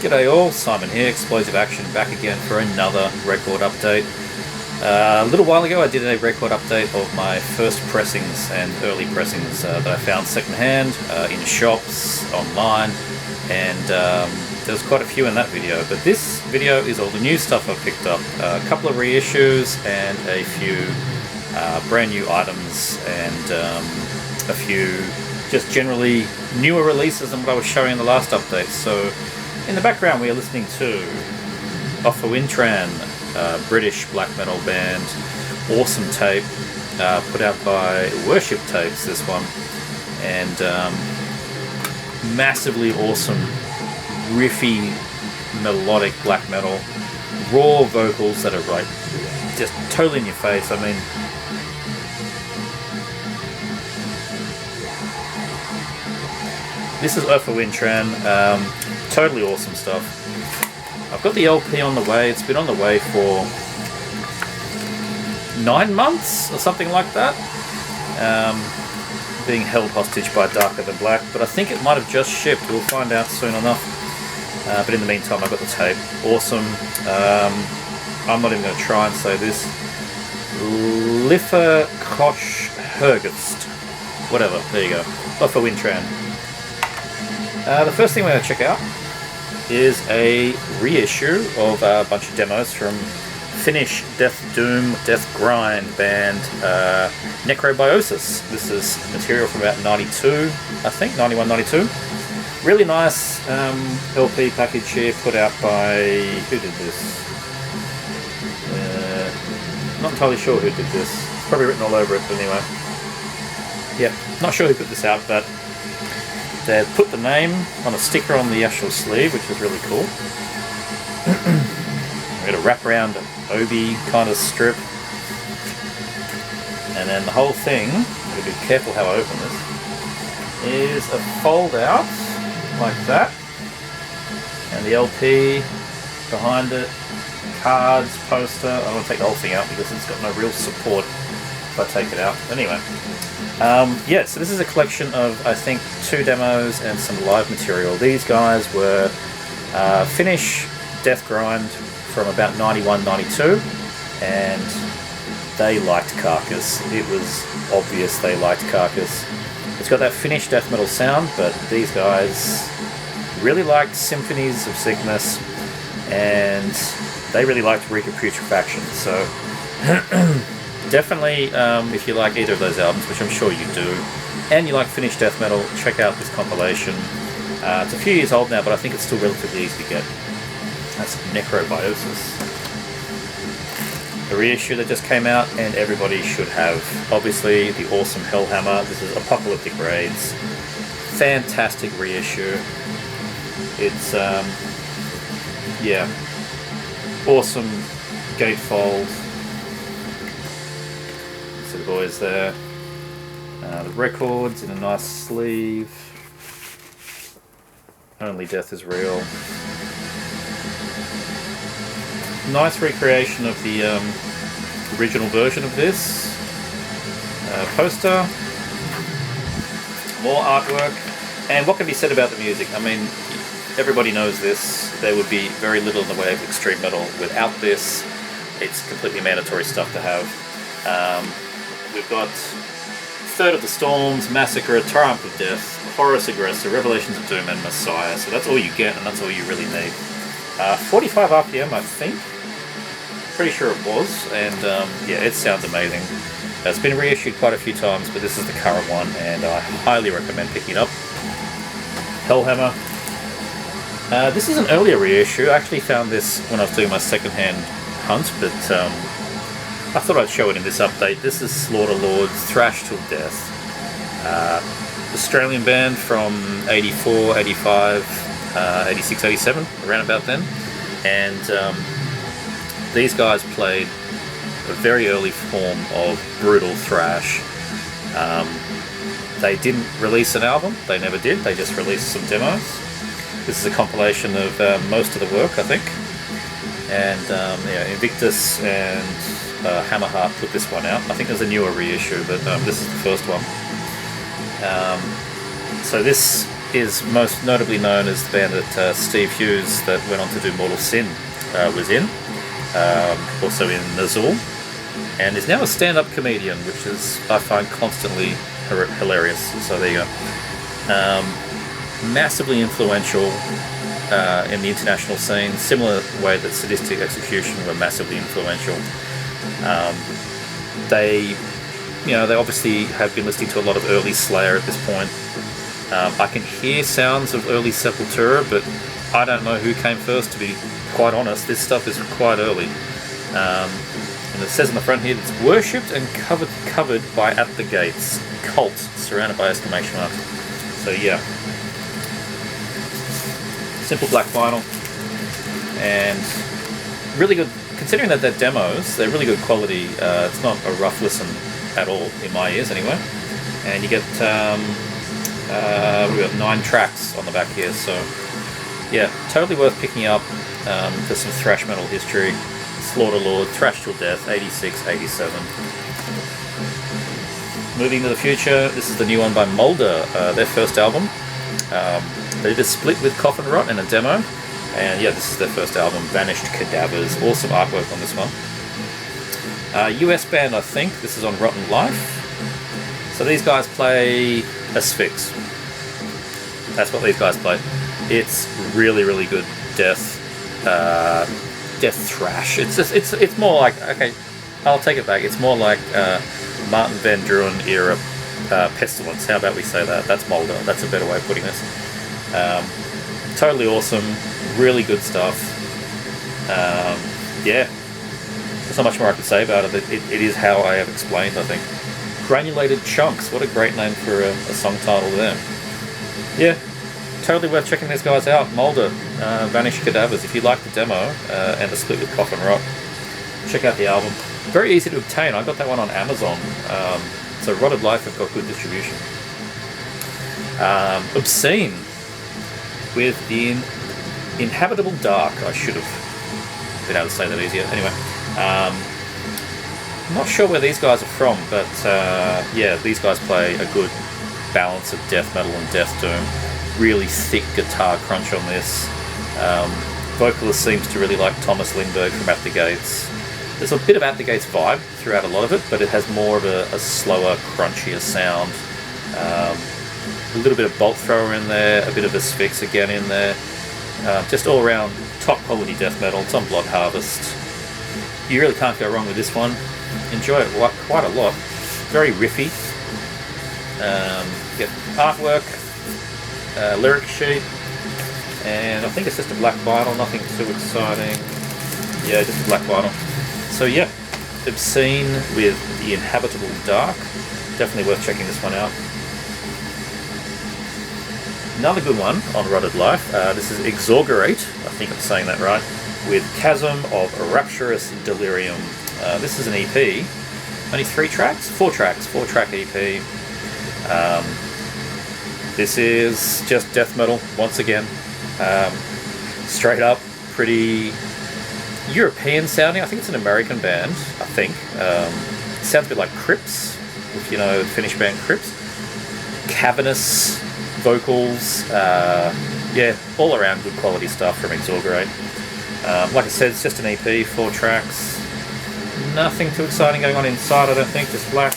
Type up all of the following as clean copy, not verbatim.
G'day all, Simon here, Explosive Action, back again for another record update. A little while ago I did a record update of my first pressings and early pressings that I found secondhand, in shops, online, and there's quite a few in that video. But this video is all the new stuff I've picked up. A couple of reissues and a few brand new items and a few just generally newer releases than what I was showing in the last update. So in the background we are listening to UFO Wintron, British black metal band, awesome tape, put out by Worship Tapes, this one, and massively awesome, riffy, melodic black metal, raw vocals that are like just totally in your face. I mean, this is UFO Wintron, totally awesome stuff. I've got the LP on the way. It's been on the way for 9 months or something like that, being held hostage by Darker Than Black, but I think it might have just shipped. We'll find out soon enough. But in the meantime, I've got the tape. Awesome. I'm not even going to try and say this. Liffer Kosh Hergest. Whatever. There you go. UFO Wintron. The first thing we're going to check out is a reissue of a bunch of demos from Finnish Death Doom, Death Grind band Necrobiosis. This is material from about 92, I think, 91, 92. Really nice LP package here, put out by, who did this? Not entirely sure who did this. It's probably written all over it, but anyway. Yeah, not sure who put this out, but they put the name on a sticker on the actual sleeve, which is really cool. We got a wraparound obi kind of strip, and then the whole thing, gotta be careful how I open this, is a fold out like that, and the LP behind it, cards, poster. I don't want to take the whole thing out because it's got no real support if I take it out. Anyway. Yeah, so this is a collection of, I think, 2 demos and some live material. These guys were Finnish Death Grind from about 91, 92, and they liked Carcass. It was obvious they liked Carcass. It's got that Finnish death metal sound, but these guys really liked Symphonies of Sickness, and they really liked Reeker Putrefaction, so definitely, if you like either of those albums, which I'm sure you do, and you like Finnish death metal, check out this compilation. It's a few years old now, but I think it's still relatively easy to get. That's Necrobiosis. A reissue that just came out, and everybody should have. Obviously, the awesome Hellhammer. This is Apocalyptic Raids. Fantastic reissue. It's, yeah, awesome gatefold. The boys there. The records in a nice sleeve. Only Death Is Real. Nice recreation of the original version of this. Poster. More artwork. And what can be said about the music? I mean, everybody knows this. There would be very little in the way of extreme metal without this. It's completely mandatory stuff to have. We've got Third of the Storms, Massacre, Triumph of Death, Horus Aggressor, Revelations of Doom, and Messiah. So that's all you get, and that's all you really need. 45 RPM, I think. Pretty sure it was, and yeah, it sounds amazing. It's been reissued quite a few times, but this is the current one, and I highly recommend picking it up. Hellhammer. This is an earlier reissue. I actually found this when I was doing my second-hand hunt, but I thought I'd show it in this update. This is Slaughter Lord's Thrash Till Death. Australian band from 84, 85, 86, 87, around about then. And these guys played a very early form of brutal thrash. They didn't release an album. They never did. They just released some demos. This is a compilation of most of the work, I think. And yeah, Invictus and Hammerheart put this one out. I think there's a newer reissue, but this is the first one. So this is most notably known as the band that Steve Hughes, that went on to do Mortal Sin, was in. Also in Nazul, and is now a stand-up comedian, which is, I find, constantly hilarious. So there you go. Massively influential in the international scene, similar way that Sadistic Execution were massively influential. They obviously have been listening to a lot of early Slayer at this point. I can hear sounds of early Sepultura, but I don't know who came first, to be quite honest. This stuff is quite early. And it says on the front here, it's worshipped and covered by At the Gates. Cult, surrounded by exclamation marks. So yeah. Simple black vinyl. And really good, considering that they're demos, they're really good quality. It's not a rough listen at all, in my ears anyway. And you get, we got 9 tracks on the back here, so yeah, totally worth picking up for some thrash metal history. Slaughter Lord, Thrash Till Death, 86, 87. Moving to the future, this is the new one by Mulder, their first album. They did a split with Coffin Rot and a demo, and yeah, this is their first album, Vanished Cadavers. Awesome artwork on this one. US band, I think. This is on Rotten Life. So these guys play Asphyx. That's what these guys play. It's really, really good death thrash. It's more like, okay, I'll take it back. It's more like Martin Van Druren era Pestilence. How about we say that? That's Mulder. That's a better way of putting this. Totally awesome. Really good stuff. Yeah. There's not much more I can say about it. It is how I have explained, I think. Granulated Chunks. What a great name for a song title there. Yeah. Totally worth checking these guys out. Mulder, Vanished Cadavers. If you like the demo and the split with Coffin Rot, check out the album. Very easy to obtain. I got that one on Amazon. So Rotted Life have got good distribution. Obscene with the Inhabitable Dark. I should have been able to say that easier. Anyway, I'm not sure where these guys are from, but yeah, these guys play a good balance of death metal and death doom. Really thick guitar crunch on this. Vocalist seems to really like Thomas Lindbergh from At the Gates. There's a bit of At the Gates vibe throughout a lot of it, but it has more of a slower, crunchier sound. A little bit of Bolt Thrower in there, a bit of Asphyx again in there. Just all around top quality death metal. It's on Blood Harvest. You really can't go wrong with this one. Enjoy it quite a lot. Very riffy. Get artwork, lyric sheet, and I think it's just a black vinyl, nothing too exciting. Yeah, just a black vinyl. So yeah, Obscene with the Inhabitable Dark. Definitely worth checking this one out. Another good one on Rotted Life. This is Exaggerate, I think I'm saying that right, with Chasm of Rapturous Delirium. This is an EP. Only 3 tracks? 4 tracks. 4-track EP. This is just death metal, once again. Straight up, pretty European sounding. I think it's an American band, I think. Sounds a bit like Crips, if you know Finnish band Crips. Cavernous vocals. Yeah, all around good quality stuff from Exaggerate. Like I said, it's just an EP, 4 tracks. Nothing too exciting going on inside, I don't think, just black.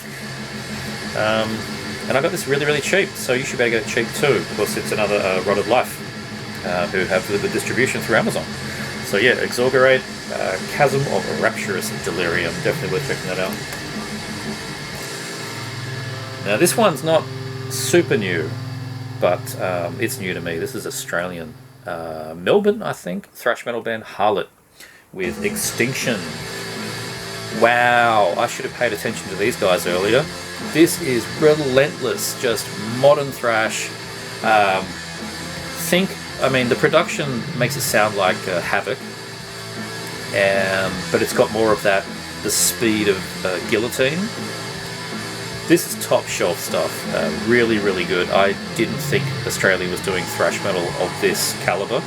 And I got this really, really cheap, so you should better get it cheap too. Of course, it's another Rotted Life, who have the distribution through Amazon. So yeah, Exaggerate, Chasm of Rapturous Delirium. Definitely worth checking that out. Now this one's not super new, but it's new to me. This is Australian. Melbourne, I think, thrash metal band Harlot with Extinction. Wow, I should have paid attention to these guys earlier. This is relentless, just modern thrash. The production makes it sound like Havoc, but it's got more of the speed of Guillotine. This is top shelf stuff, really, really good. I didn't think Australia was doing thrash metal of this caliber,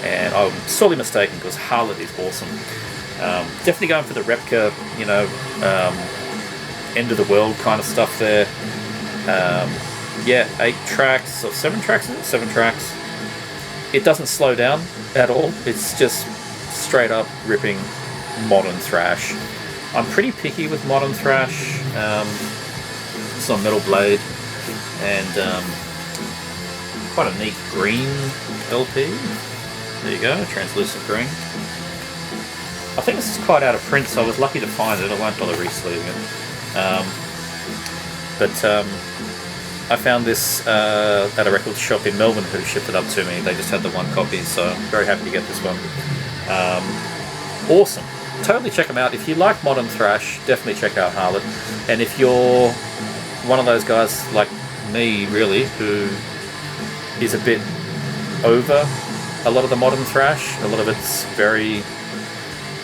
and I'm sorely mistaken because Harlot is awesome. Definitely going for the Repka, end of the world kind of stuff there. yeah, 8 tracks, or 7 tracks, is it? 7 tracks. It doesn't slow down at all. It's just straight up ripping modern thrash. I'm pretty picky with modern thrash. It's on Metal Blade, and quite a neat green LP. There you go, translucent green. I think this is quite out of print, so I was lucky to find it. I won't bother re-sleeving it. But I found this at a record shop in Melbourne who shipped it up to me. They just had the 1 copy, so I'm very happy to get this one. Awesome. Totally check them out. If you like modern thrash, definitely check out Harlot. And if you're one of those guys like me, really, who is a bit over a lot of the modern thrash, a lot of it's very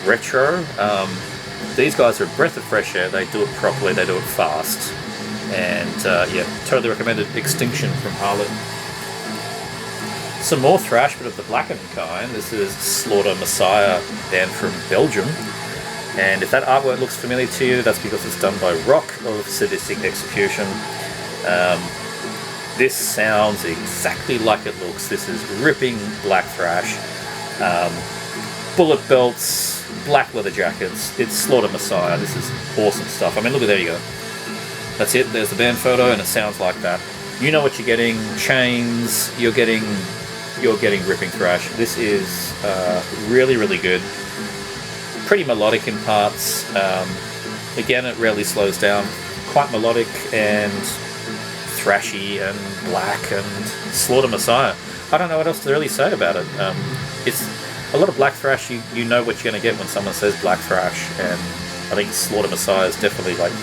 retro, these guys are a breath of fresh air. They do it properly, they do it fast. And yeah, totally recommended. Extinction from Harlot. Some more thrash, but of the blackened kind. This is Slaughter Messiah, band from Belgium. And if that artwork looks familiar to you, that's because it's done by Rock of Sadistic Execution. This sounds exactly like it looks. This is ripping black thrash. Bullet belts, black leather jackets. It's Slaughter Messiah. This is awesome stuff. I mean, look at, there you go. That's it. There's the band photo, and it sounds like that. You know what you're getting. Chains. You're getting ripping thrash. This is really, really good. Pretty melodic in parts. Again, it rarely slows down. Quite melodic and thrashy and black and Slaughter Messiah. I don't know what else to really say about it. It's a lot of black thrash. You know what you're going to get when someone says black thrash, and I think Slaughter Messiah is definitely like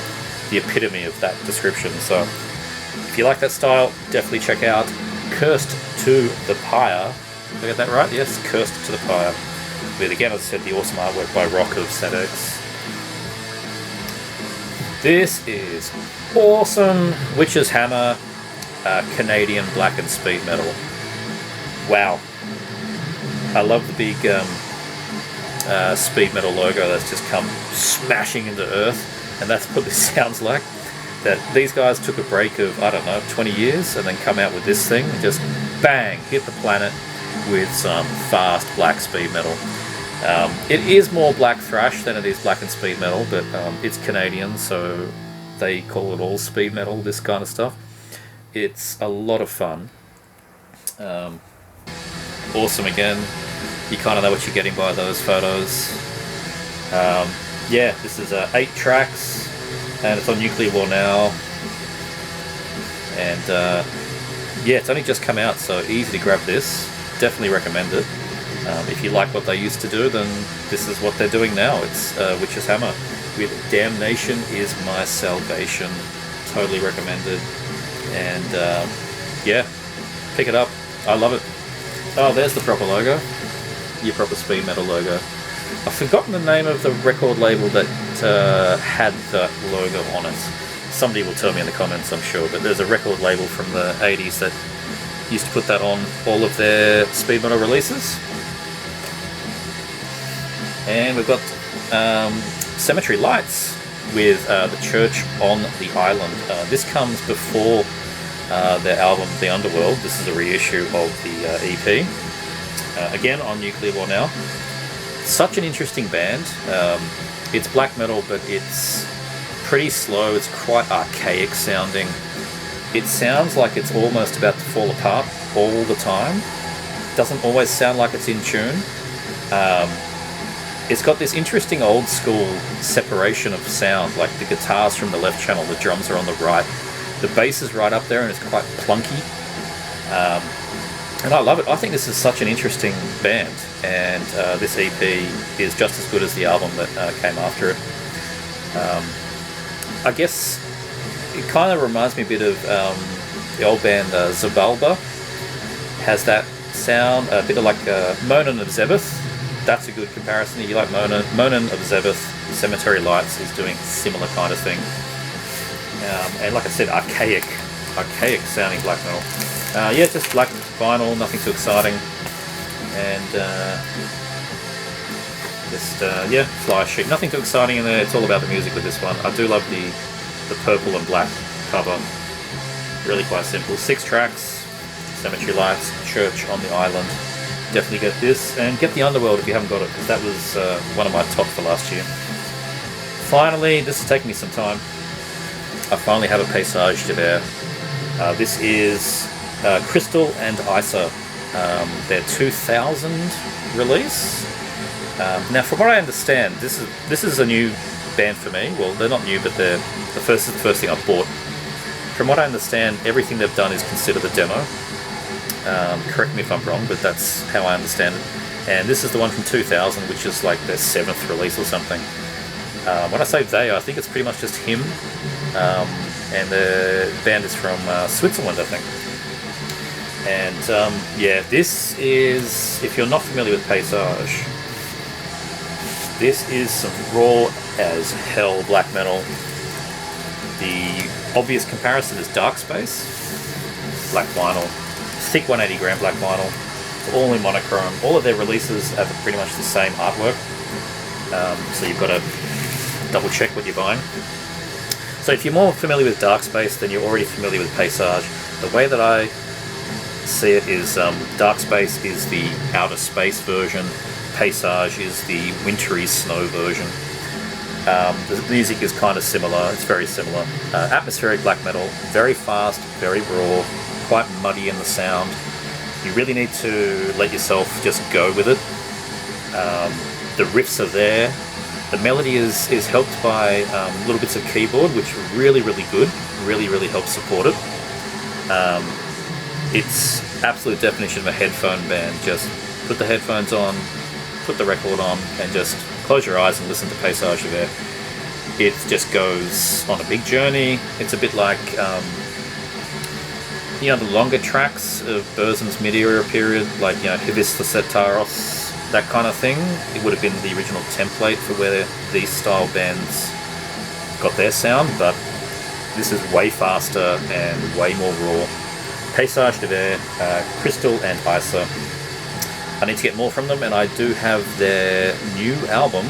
the epitome of that description. So if you like that style, definitely check out Cursed to the Pyre. Did I get that right? Yes, Cursed to the Pyre. With, again, as I said, the awesome artwork by Rock of Sadex. This is awesome. Witch's Hammer, Canadian black and speed metal. Wow. I love the big speed metal logo that's just come smashing into earth, and that's what this sounds like. That these guys took a break of, I don't know, 20 years and then come out with this thing and just bang, hit the planet with some fast black speed metal. It is more black thrash than it is black and speed metal, but it's Canadian, so they call it all speed metal, this kind of stuff. It's a lot of fun. Awesome again. You kind of know what you're getting by those photos. Yeah, this is 8 tracks, and it's on Nuclear War now. And yeah, it's only just come out, so easy to grab this. Definitely recommend it. If you like what they used to do, then this is what they're doing now. It's Witch's Hammer with Damnation is My Salvation. Totally recommended. And yeah, pick it up. I love it. Oh, there's the proper logo. Your proper speed metal logo. I've forgotten the name of the record label that had that logo on it. Somebody will tell me in the comments, I'm sure, but there's a record label from the 80s that used to put that on all of their speed metal releases. And we've got Cemetery Lights with The Church on the Island. This comes before their album The Underworld. This is a reissue of the EP. Again on Nuclear War now. Such an interesting band. It's black metal, but it's pretty slow. It's quite archaic sounding. It sounds like it's almost about to fall apart all the time. Doesn't always sound like it's in tune. It's got this interesting old school separation of sound, like the guitar's from the left channel, the drums are on the right, the bass is right up there, and it's quite plunky. And I love it. I think this is such an interesting band, and this EP is just as good as the album that came after it. I guess it kind of reminds me a bit of the old band Zabalba. Has that sound, a bit of like Monin of Zebeth. That's a good comparison. If you like Monin of Zebeth, Cemetery Lights is doing a similar kind of thing. And like I said, archaic sounding black metal. Yeah, just black vinyl, nothing too exciting. And just, yeah, fly sheet. Nothing too exciting in there. It's all about the music with this one. I do love the purple and black cover. Really quite simple. 6 tracks, Cemetery Lights, Church on the Island. Definitely get this, and get the Underworld if you haven't got it, because that was one of my top for last year. Finally, this is taking me some time. I finally have a Paysage de Verre. This is Crystal and Isa. Their 2000 release. Now, from what I understand, this is a new band for me. Well, they're not new, but they're the first thing I bought. From what I understand, everything they've done is considered a demo. Correct me if I'm wrong, but that's how I understand it. And this is the one from 2000, which is like their 7th release or something. When I say they, I think it's pretty much just him. And the band is from Switzerland, I think. And yeah, this is, if you're not familiar with Paysage, this is some raw as hell black metal. The obvious comparison is Dark Space, black vinyl, thick 180 gram black vinyl, all in monochrome. All of their releases have pretty much the same artwork, so you've got to double check what you're buying. So if you're more familiar with Dark Space, then you're already familiar with Paysage. The way that I see it is Dark Space is the outer space version, Paysage is the wintry snow version. The music is kind of similar, it's very similar. Atmospheric black metal, very fast, very raw, quite muddy in the sound. You really need to let yourself just go with it. The riffs are there. The melody is helped by little bits of keyboard, which are really, really good, really helps support it. It's absolute definition of a headphone band. Just put the headphones on, put the record on, and just close your eyes and listen to Paysage de Verre. It just goes on a big journey. It's a bit like, the longer tracks of Burzum's mid-era period, like, Hivis the Setaros, that kind of thing. It would have been the original template for where these style bands got their sound, but this is way faster and way more raw. Paysage de Verre, Crystal and Isa. I need to get more from them, and I do have their new album,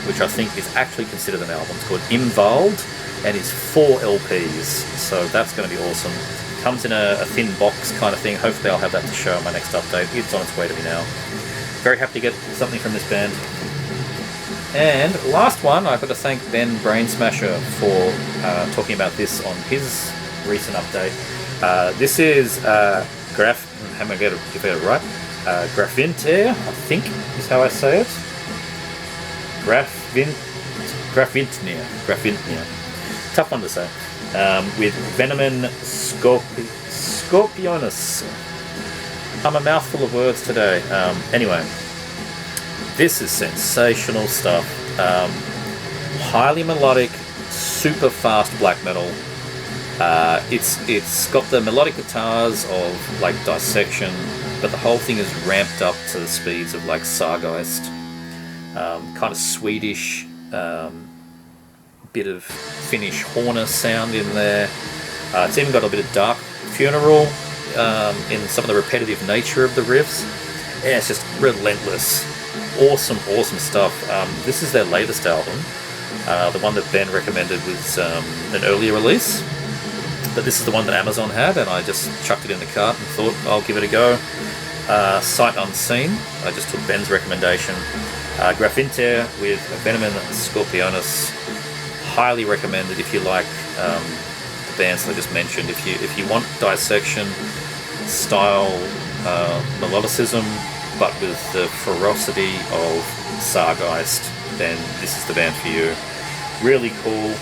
which I think is actually considered an album. It's called Imwald, and it's 4 LPs, so that's going to be awesome. Comes in a thin box kind of thing. Hopefully I'll have that to show in my next update. It's on its way to me now. Very happy to get something from this band. And last one, I've got to thank Ben Brainsmasher for talking about this on his recent update. This is Grafvinter, I think is how I say it. Grafvintner. Tough one to say. With Venomen Scorpionus. I'm a mouthful of words today. Anyway, this is sensational stuff. Highly melodic, super fast black metal. It's got the melodic guitars of like Dissection, but the whole thing is ramped up to the speeds of like Sargeist. Kind of Swedish, bit of Finnish Horner sound in there. It's even got a bit of Dark Funeral in some of the repetitive nature of the riffs. Yeah, it's just relentless. Awesome stuff. This is their latest album. The one that Ben recommended was an earlier release, but this is the one that Amazon had, and I just chucked it in the cart and thought I'll give it a go. Sight unseen. I just took Ben's recommendation. Grafvinter with Venomen Scorpionus. Highly recommended if you like the bands that I just mentioned. If you want Dissection style melodicism, but with the ferocity of Sargeist, then this is the band for you. Really cool.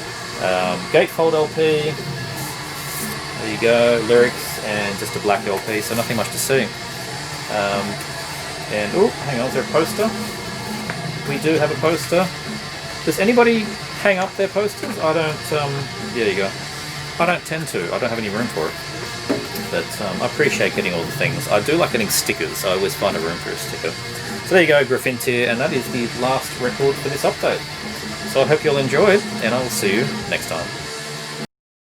Gatefold LP. There you go. Lyrics and just a black LP, so nothing much to see. And oh, hang on, is there a poster? We do have a poster. Does anybody hang up their posters? I don't, there you go. I don't tend to. I don't have any room for it. But I appreciate getting all the things. I do like getting stickers. I always find a room for a sticker. So there you go, Grafvinter, and that is the last record for this update. So I hope you'll enjoy it, and I will see you next time.